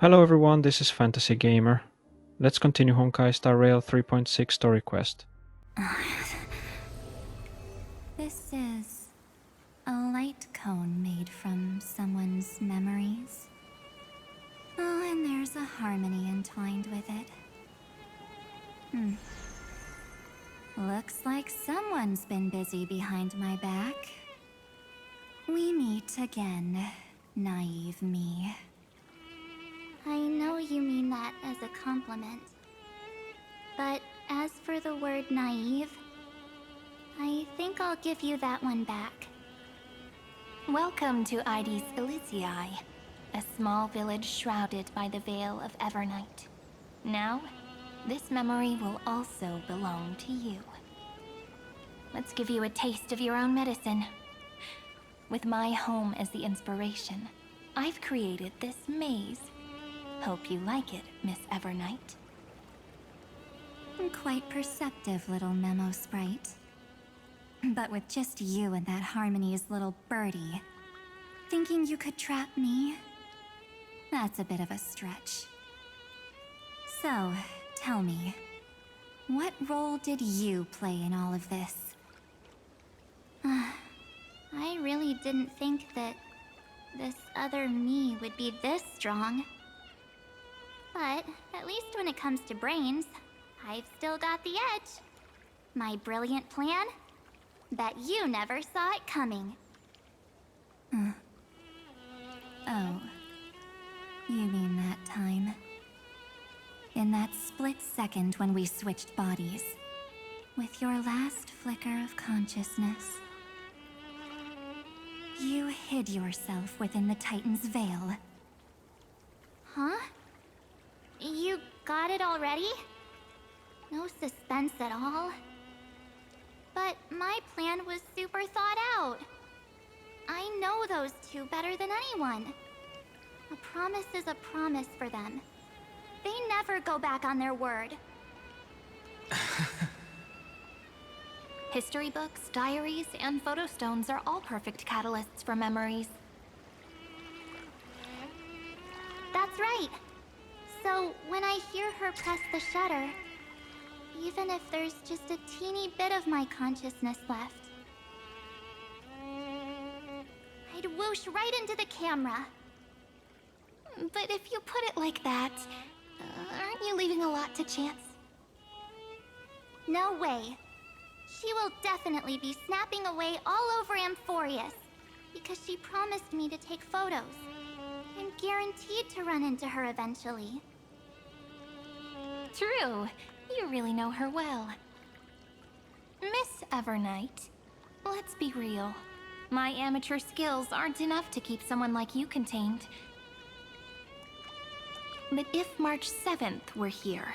Hello everyone, this is Fantasy Gamer. Let's continue Honkai Star Rail 3.6 story quest. This is a light cone made from someone's memories. Oh, and there's a harmony entwined with it. Looks like someone's been busy behind my back. We meet again, naive me. I know you mean that as a compliment. But as for the word naive, I think I'll give you that one back. Welcome to Ides Elysiae, a small village shrouded by the veil of Evernight. Now, this memory will also belong to you. Let's give you a taste of your own medicine. With my home as the inspiration, I've created this maze. Hope you like it, Miss Evernight. Quite perceptive little memo sprite. But with just you and that Harmony's little birdie, thinking you could trap me? That's a bit of a stretch. So, tell me, what role did you play in all of this? I really didn't think that this other me would be this strong. But at least when it comes to brains, I've still got the edge. My brilliant plan? Bet you never saw it coming. Oh. You mean that time? In that split second when we switched bodies. With your last flicker of consciousness. You hid yourself within the Titan's veil. Huh? You got it already? No suspense at all. But my plan was super thought out. I know those two better than anyone. A promise is a promise for them. They never go back on their word. History books, diaries, and photo stones are all perfect catalysts for memories. That's right. So when I hear her press the shutter, even if there's just a teeny bit of my consciousness left, I'd whoosh right into the camera. But if you put it like that, aren't you leaving a lot to chance? No way. She will definitely be snapping away all over Amphorius, because she promised me to take photos. I'm guaranteed to run into her eventually. True. You really know her well. Miss Evernight, let's be real. My amateur skills aren't enough to keep someone like you contained. But if March 7th were here,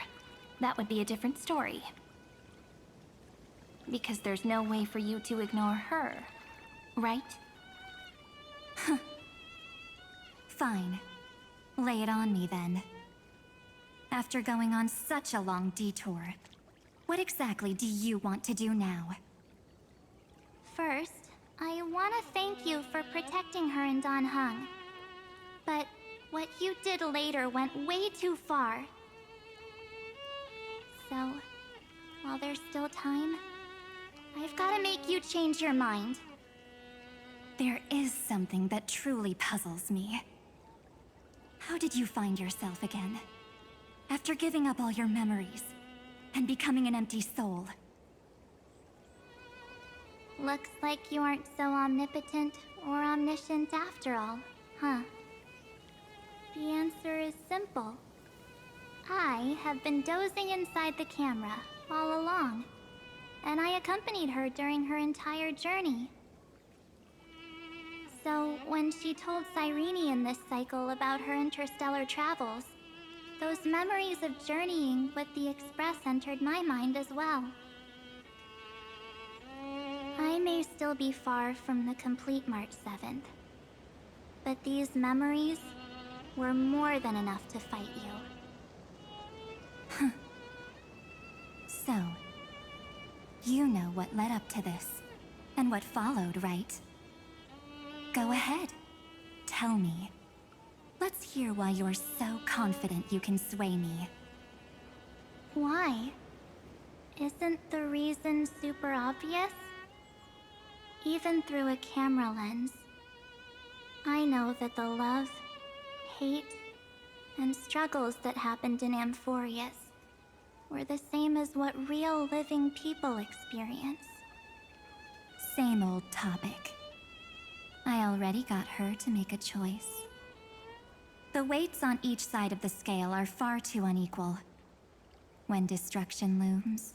that would be a different story. Because there's no way for you to ignore her, right? Fine. Lay it on me then. After going on such a long detour, what exactly do you want to do now? First, I want to thank you for protecting her and Don Hung. But what you did later went way too far. So, while there's still time, I've got to make you change your mind. There is something that truly puzzles me. How did you find yourself again? After giving up all your memories, and becoming an empty soul. Looks like you aren't so omnipotent or omniscient after all, huh? The answer is simple. I have been dozing inside the camera all along, and I accompanied her during her entire journey. So when she told Cyrene in this cycle about her interstellar travels, those memories of journeying with the Express entered my mind as well. I may still be far from the complete March 7th, but these memories were more than enough to fight you. So, you know what led up to this, and what followed, right? Go ahead. Tell me. Let's here while you're so confident you can sway me. Why? Isn't the reason super obvious? Even through a camera lens, I know that the love, hate, and struggles that happened in Amphorius were the same as what real living people experience. Same old topic. I already got her to make a choice. The weights on each side of the scale are far too unequal. When destruction looms,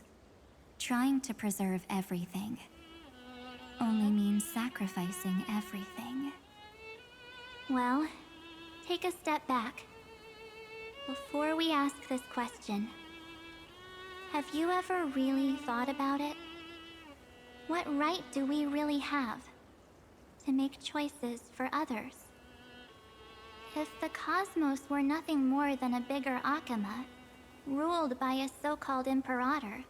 trying to preserve everything only means sacrificing everything. Well, take a step back. Before we ask this question, have you ever really thought about it? What right do we really have to make choices for others? If the cosmos were nothing more than a bigger Akama, ruled by a so-called imperator,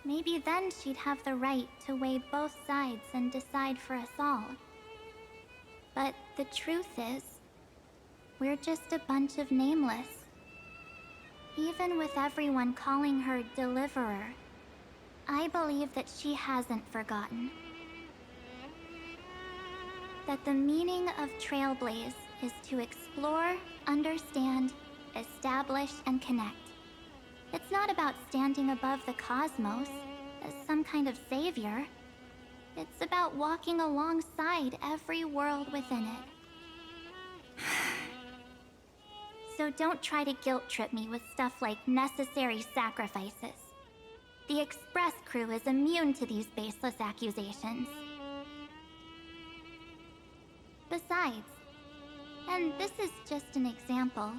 maybe then she'd have the right to weigh both sides and decide for us all. But the truth is, we're just a bunch of nameless. Even with everyone calling her Deliverer, I believe that she hasn't forgotten. That the meaning of Trailblaze is to explore, understand, establish, and connect. It's not about standing above the cosmos as some kind of savior. It's about walking alongside every world within it. So don't try to guilt trip me with stuff like necessary sacrifices. The Express crew is immune to these baseless accusations. Besides, and this is just an example,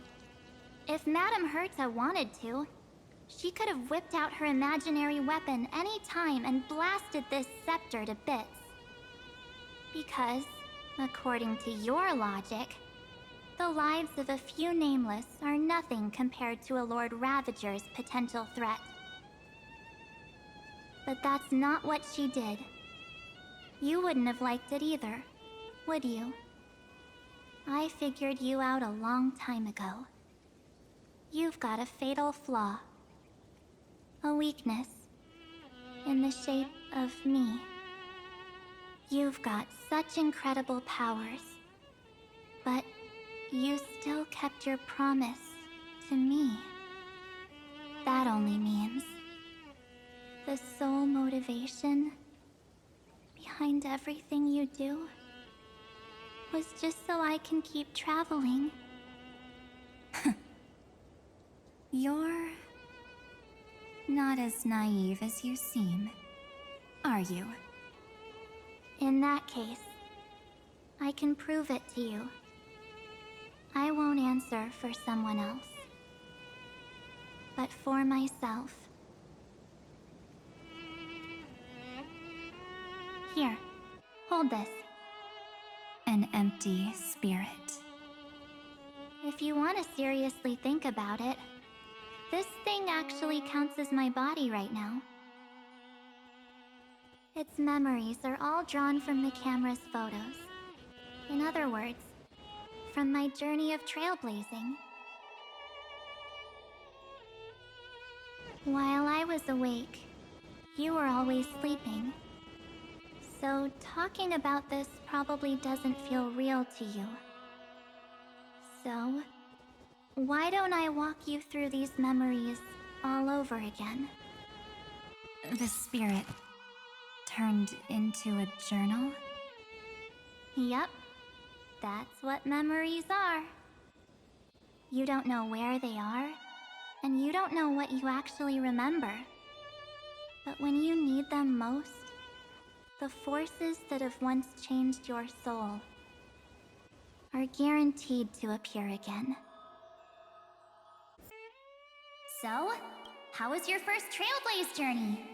if Madame Herta wanted to, she could have whipped out her imaginary weapon any time and blasted this scepter to bits. Because, according to your logic, the lives of a few nameless are nothing compared to a Lord Ravager's potential threat. But that's not what she did. You wouldn't have liked it either, would you? I figured you out a long time ago. You've got a fatal flaw. A weakness. In the shape of me. You've got such incredible powers. But you still kept your promise to me. That only means the sole motivation behind everything you do was just so I can keep traveling. You're not as naive as you seem, are you? In that case, I can prove it to you. I won't answer for someone else, but for myself. Here, hold this. An empty spirit. If you want to seriously think about it, this thing actually counts as my body right now. Its memories are all drawn from the camera's photos. In other words, from my journey of trailblazing. While I was awake, you were always sleeping. So talking about this probably doesn't feel real to you. So, why don't I walk you through these memories all over again? The spirit turned into a journal? Yep, that's what memories are. You don't know where they are, and you don't know what you actually remember. But when you need them most, the forces that have once changed your soul are guaranteed to appear again. So, how was your first Trailblaze journey?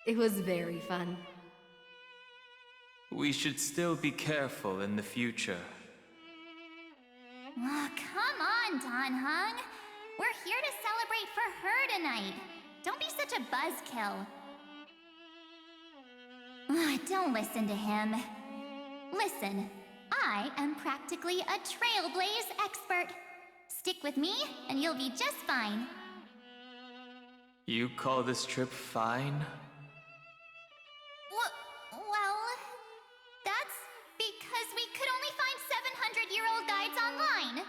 It was very fun. We should still be careful in the future. Oh, come on, Don Hung. We're here to celebrate for her tonight. Don't be such a buzzkill. Don't listen to him. Listen, I am practically a Trailblaze expert. Stick with me, and you'll be just fine. You call this trip fine? Well, that's because we could only find 700-year-old guides online.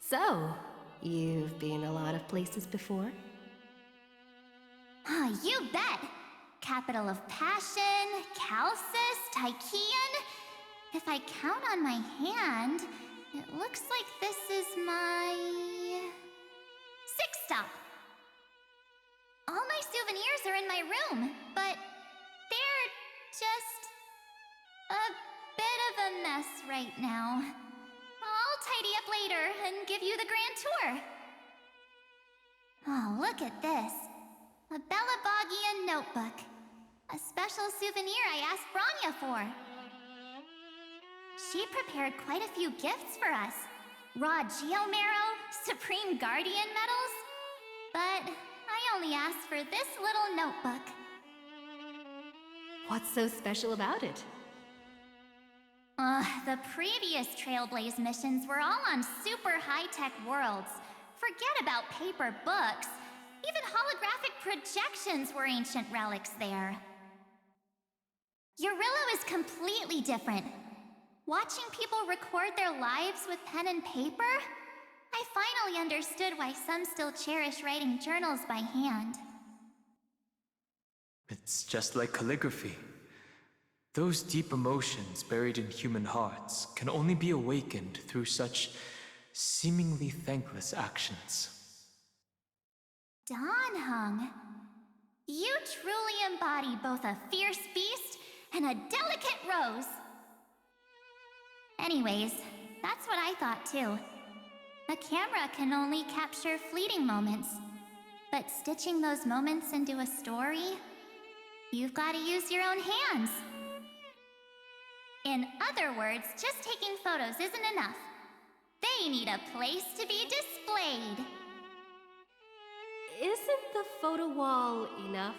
So, you've been a lot of places before? You bet! Capital of Passion, Calcis, Tychean. If I count on my hand, it looks like this is my 6th stop. All my souvenirs are in my room, but they're just a bit of a mess right now. I'll tidy up later and give you the grand tour. Oh, look at this. A Belabogian notebook. A special souvenir I asked Branya for. She prepared quite a few gifts for us. Raw Geomarrow, Supreme Guardian medals. But I only asked for this little notebook. What's so special about it? The previous Trailblaze missions were all on super high-tech worlds. Forget about paper books. Even holographic projections were ancient relics there. Eurillo is completely different. Watching people record their lives with pen and paper, I finally understood why some still cherish writing journals by hand. It's just like calligraphy. Those deep emotions buried in human hearts can only be awakened through such seemingly thankless actions. Danheng, you truly embody both a fierce beast and a delicate rose. Anyways, that's what I thought too. A camera can only capture fleeting moments, but stitching those moments into a story, you've got to use your own hands. In other words, just taking photos isn't enough. They need a place to be displayed. Isn't the photo wall enough?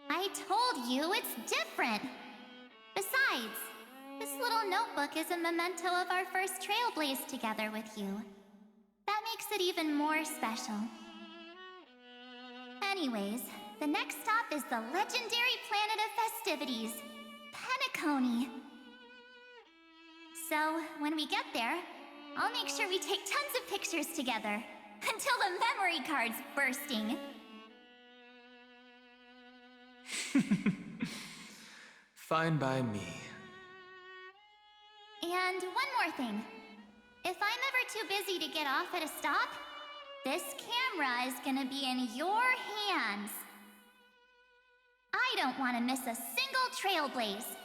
I told you it's different. Besides, this little notebook is a memento of our first Trailblaze together with you. That makes it even more special. Anyways, the next stop is the legendary planet of festivities, Penacony. So, when we get there, I'll make sure we take tons of pictures together, until the memory card's bursting. Fine by me. And one more thing. If I'm ever too busy to get off at a stop, this camera is gonna be in your hands. I don't want to miss a single Trailblaze.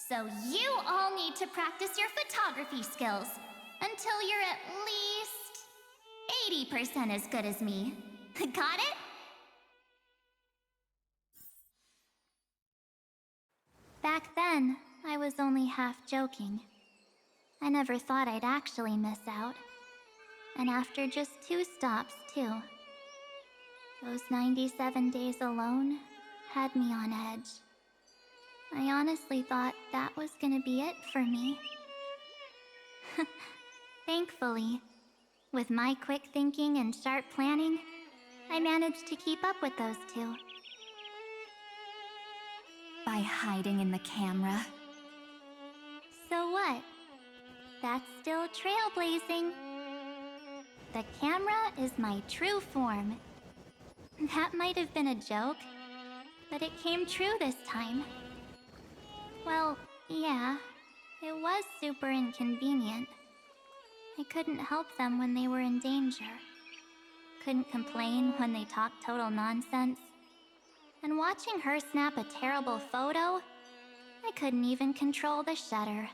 So you all need to practice your photography skills until you're at least 80% as good as me. Got it? Back then, I was only half joking. I never thought I'd actually miss out. And after just 2 stops, too. Those 97 days alone had me on edge. I honestly thought that was gonna be it for me. Thankfully, with my quick thinking and sharp planning, I managed to keep up with those 2. By hiding in the camera. So what? That's still trailblazing. The camera is my true form. That might have been a joke, but it came true this time. Well, yeah, it was super inconvenient. I couldn't help them when they were in danger. Couldn't complain when they talked total nonsense. And watching her snap a terrible photo, I couldn't even control the shutter.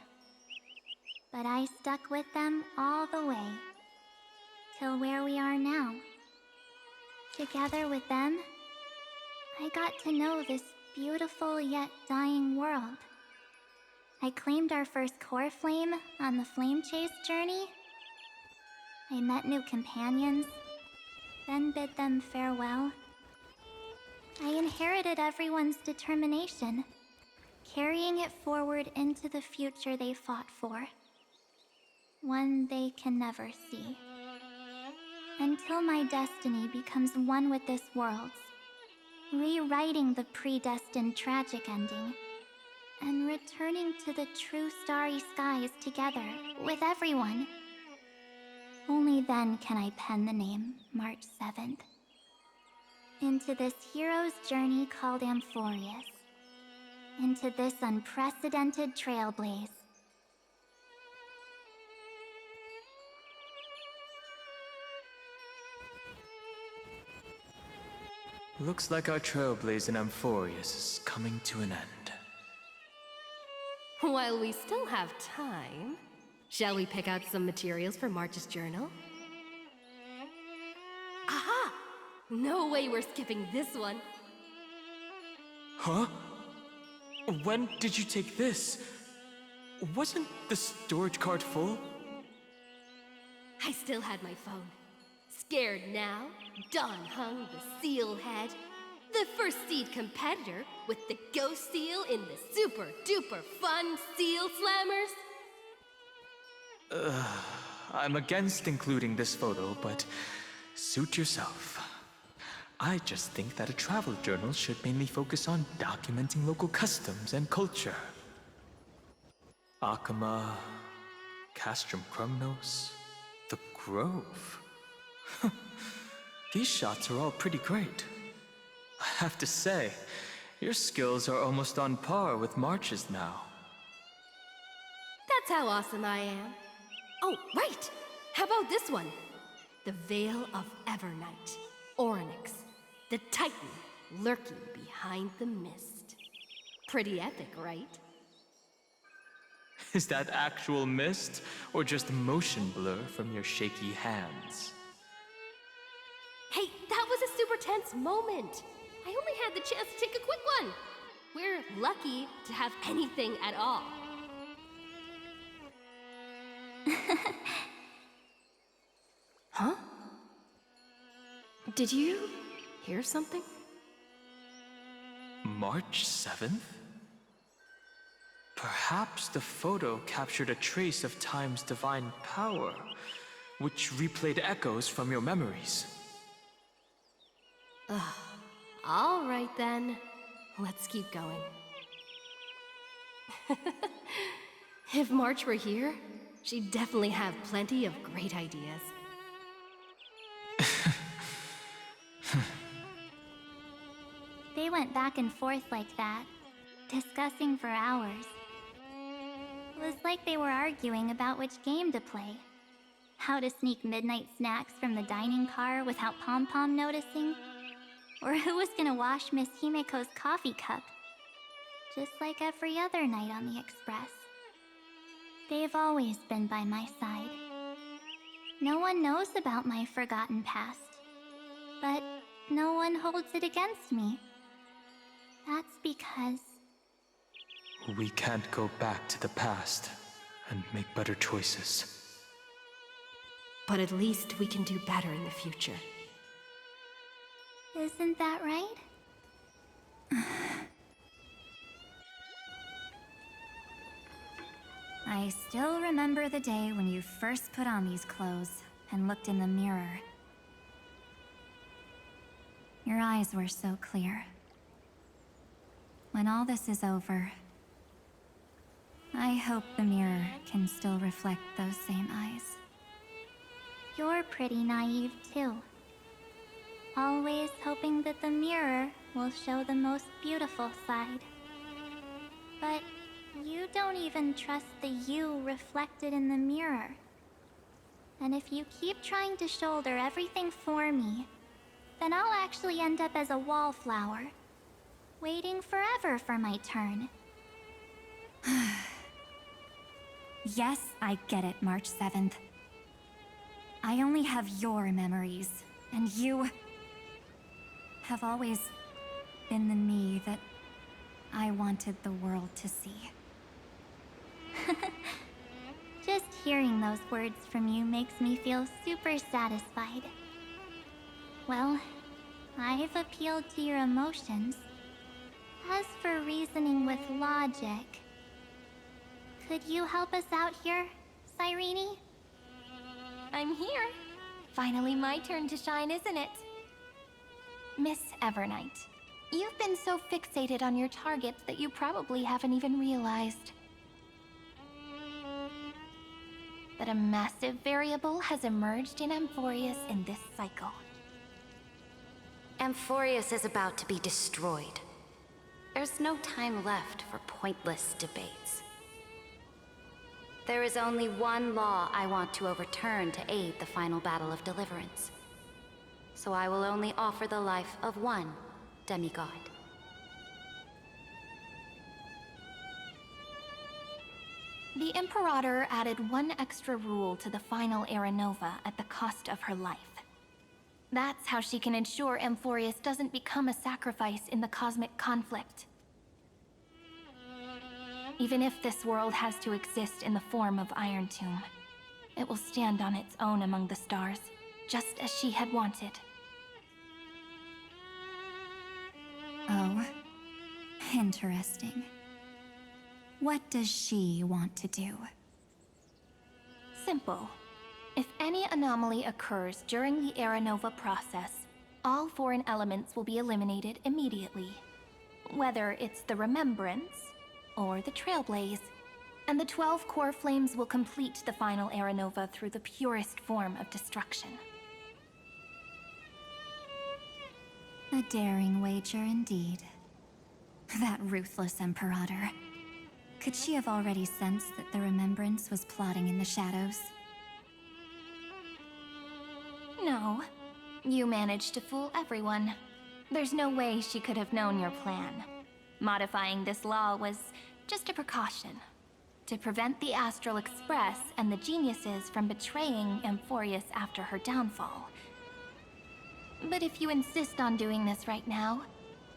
But I stuck with them all the way. Till where we are now. Together with them, I got to know this beautiful yet dying world. I claimed our first core flame on the flame chase journey. I met new companions, then bid them farewell. I inherited everyone's determination, carrying it forward into the future they fought for. One they can never see. Until my destiny becomes one with this world's, rewriting the predestined tragic ending, and returning to the true starry skies together with everyone. Only then can I pen the name March 7th. Into this hero's journey called Amphorius. Into this unprecedented Trailblaze. Looks like our Trailblaze in Amphorius is coming to an end. While we still have time, shall we pick out some materials for March's journal? Aha! No way we're skipping this one. Huh? When did you take this? Wasn't the storage card full? I still had my phone. Scared now, Dawn hung the seal head. The first seed competitor with the ghost seal in the super duper fun seal slammers. I'm against including this photo, but suit yourself. I just think that a travel journal should mainly focus on documenting local customs and culture. Akama, Castrum Krumnos, the Grove. These shots are all pretty great. I have to say, your skills are almost on par with March's now. That's how awesome I am. Oh, right! How about this one? The Veil of Evernight. Orynyx, the Titan lurking behind the mist. Pretty epic, right? Is that actual mist, or just motion blur from your shaky hands? Hey, that was a super tense moment. I only had the chance to take a quick one. We're lucky to have anything at all. Huh? Did you hear something? March 7th? Perhaps the photo captured a trace of time's divine power, which replayed echoes from your memories. All right then, let's keep going. If March were here, she'd definitely have plenty of great ideas. They went back and forth like that, discussing for hours. It was like they were arguing about which game to play. How to sneak midnight snacks from the dining car without Pom-Pom noticing. Or who was gonna wash Miss Himiko's coffee cup. Just like every other night on the Express. They've always been by my side. No one knows about my forgotten past. But no one holds it against me. That's because... We can't go back to the past and make better choices. But at least we can do better in the future. Isn't that right? I still remember the day when you first put on these clothes and looked in the mirror. Your eyes were so clear. When all this is over, I hope the mirror can still reflect those same eyes. You're pretty naive too. Always hoping that the mirror will show the most beautiful side. But you don't even trust the you reflected in the mirror. And if you keep trying to shoulder everything for me, then I'll actually end up as a wallflower, waiting forever for my turn. Yes, I get it, March 7th. I only have your memories, and you have always been the me that I wanted the world to see. Just hearing those words from you makes me feel super satisfied. Well, I've appealed to your emotions. As for reasoning with logic, could you help us out here, Cyrene? I'm here. Finally my turn to shine, isn't it? Miss Evernight, you've been so fixated on your targets that you probably haven't even realized that a massive variable has emerged in Amphorius in this cycle. Amphorius is about to be destroyed. There's no time left for pointless debates. There is only one law I want to overturn to aid the final battle of deliverance. So I will only offer the life of one demigod. The Imperator added one extra rule to the final Era Nova at the cost of her life. That's how she can ensure Amphorius doesn't become a sacrifice in the cosmic conflict. Even if this world has to exist in the form of Iron Tomb, it will stand on its own among the stars, just as she had wanted. Oh, interesting. What does she want to do? Simple. If any anomaly occurs during the Era Nova process, all foreign elements will be eliminated immediately. Whether it's the Remembrance or the Trailblaze, and the 12 core flames will complete the final Era Nova through the purest form of destruction. A daring wager indeed. That ruthless Imperator. Could she have already sensed that the Remembrance was plotting in the shadows? No. You managed to fool everyone. There's no way she could have known your plan. Modifying this law was just a precaution, to prevent the Astral Express and the geniuses from betraying Amphorius after her downfall. But if you insist on doing this right now,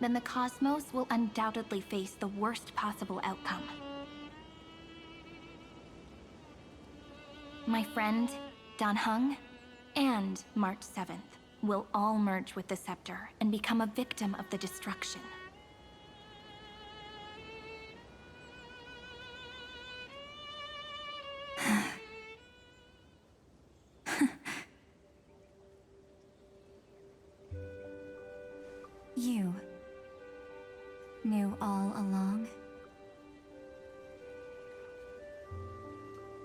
then the Cosmos will undoubtedly face the worst possible outcome. My friend, Dan Heng, and March 7th will all merge with the Scepter and become a victim of the destruction. You knew all along?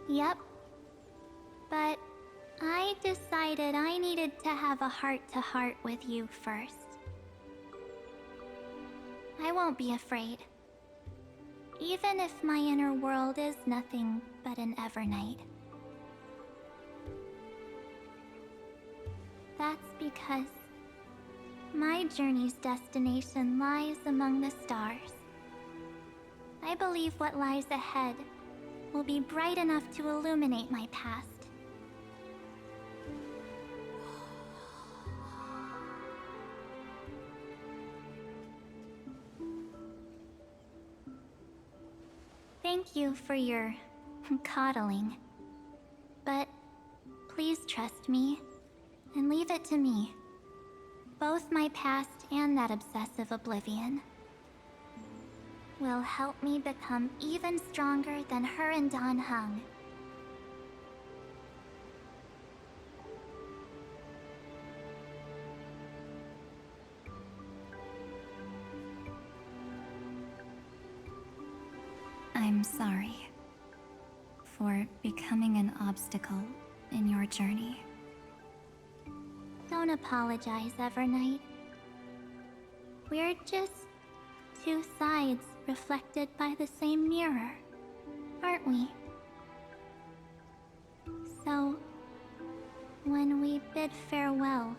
Yep. But I decided I needed to have a heart-to-heart with you first. I won't be afraid. Even if my inner world is nothing but an Evernight. That's because my journey's destination lies among the stars. I believe what lies ahead will be bright enough to illuminate my past. Thank you for your coddling. But please trust me and leave it to me. Both my past and that obsessive oblivion will help me become even stronger than her and Dan Heng. I'm sorry for becoming an obstacle in your journey. Don't apologize, Evernight. We're just two sides reflected by the same mirror, aren't we? So, when we bid farewell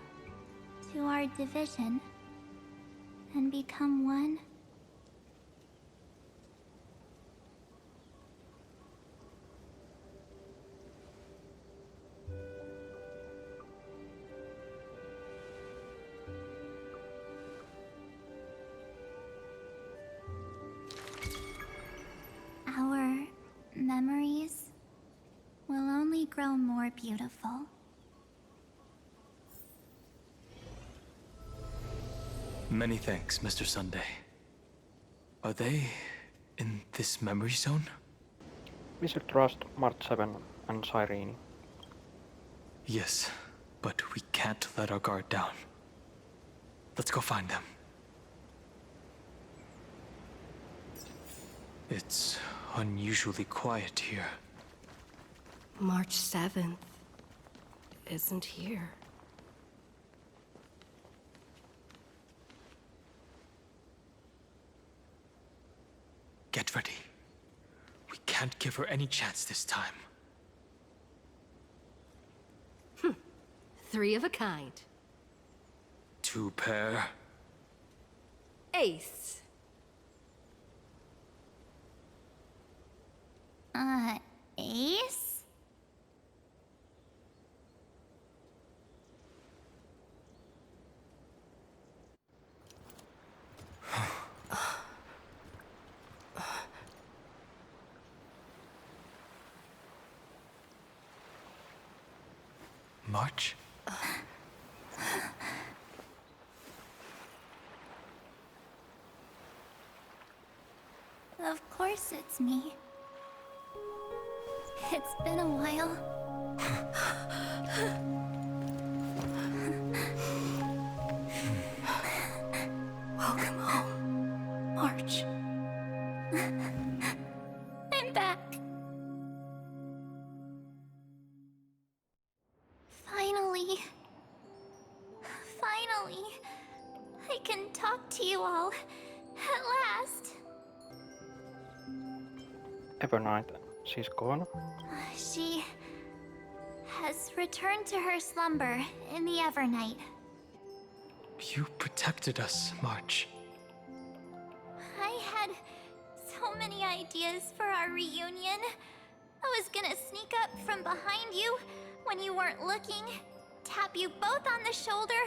to our division and become one, our memories will only grow more beautiful. Many thanks, Mr. Sunday. Are they in this memory zone? We should trust March 7 and Cyrene. Yes, but we can't let our guard down. Let's go find them. It's unusually quiet here. March 7th isn't here. Get ready. We can't give her any chance this time. 3 of a kind. 2 pair. Ace. Ace? March? Of course it's me. It's been a while. Welcome home, March. I'm back. Finally. Finally. I can talk to you all. At last. Evernight, she's gone. She has returned to her slumber in the Evernight. You protected us, March. I had so many ideas for our reunion. I was gonna sneak up from behind you when you weren't looking, tap you both on the shoulder,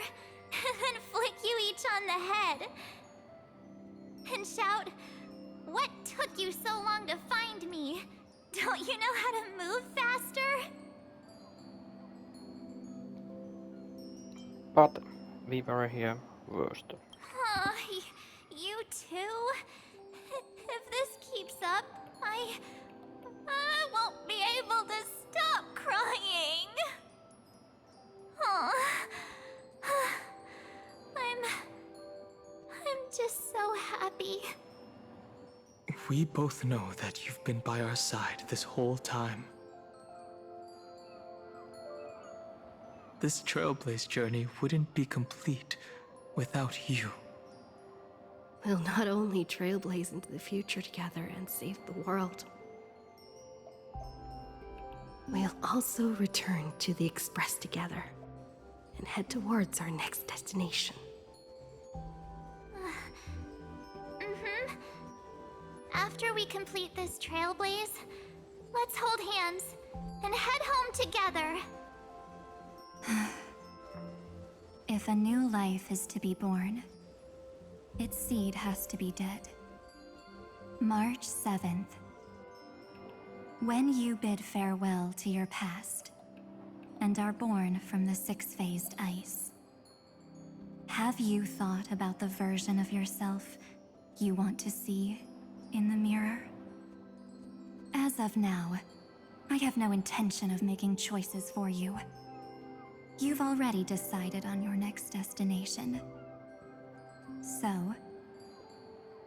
and then flick you each on the head. And shout, "What took you so long to find me? Don't you know how to move faster?" But we were here first. Oh, you too? If this keeps up, I won't be able to stop crying. Oh, I'm just so happy. We both know that you've been by our side this whole time. This Trailblaze journey wouldn't be complete without you. We'll not only trailblaze into the future together and save the world, we'll also return to the Express together and head towards our next destination. After we complete this Trailblaze, let's hold hands and head home together. If a new life is to be born, its seed has to be dead. March 7th. When you bid farewell to your past and are born from the 6-phased ice, have you thought about the version of yourself you want to see in the mirror? As of now, I have no intention of making choices for you. You've already decided on your next destination. So,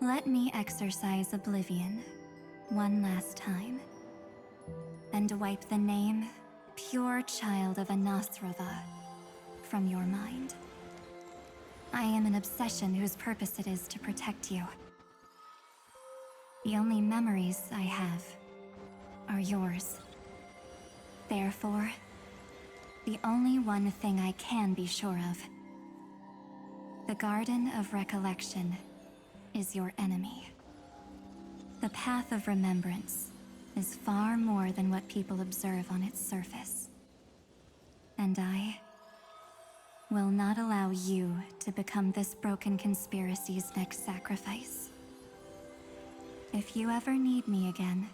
let me exercise oblivion one last time and wipe the name Pure Child of Anasrova from your mind. I am an obsession whose purpose it is to protect you. The only memories I have are yours. Therefore, the only one thing I can be sure of: the Garden of Recollection is your enemy. The Path of Remembrance is far more than what people observe on its surface. And I will not allow you to become this broken conspiracy's next sacrifice. If you ever need me again,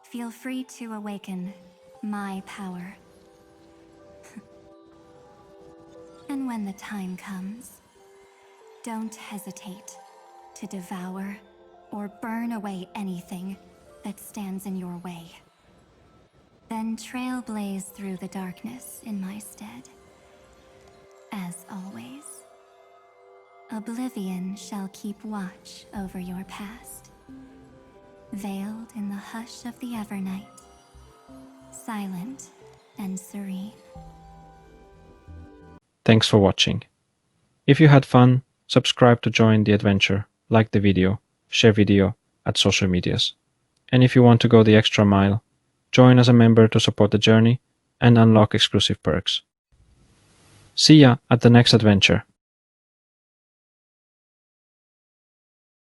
feel free to awaken my power. And when the time comes, Don't hesitate to devour or burn away anything that stands in your way. Then trailblaze through the darkness in my stead. As always, oblivion shall keep watch over your past, veiled in the hush of the Evernight, silent and serene. Thanks for watching. If you had fun, subscribe to join the adventure, like the video, share video at social medias. And if you want to go the extra mile, join as a member to support the journey and unlock exclusive perks. See ya at the next adventure.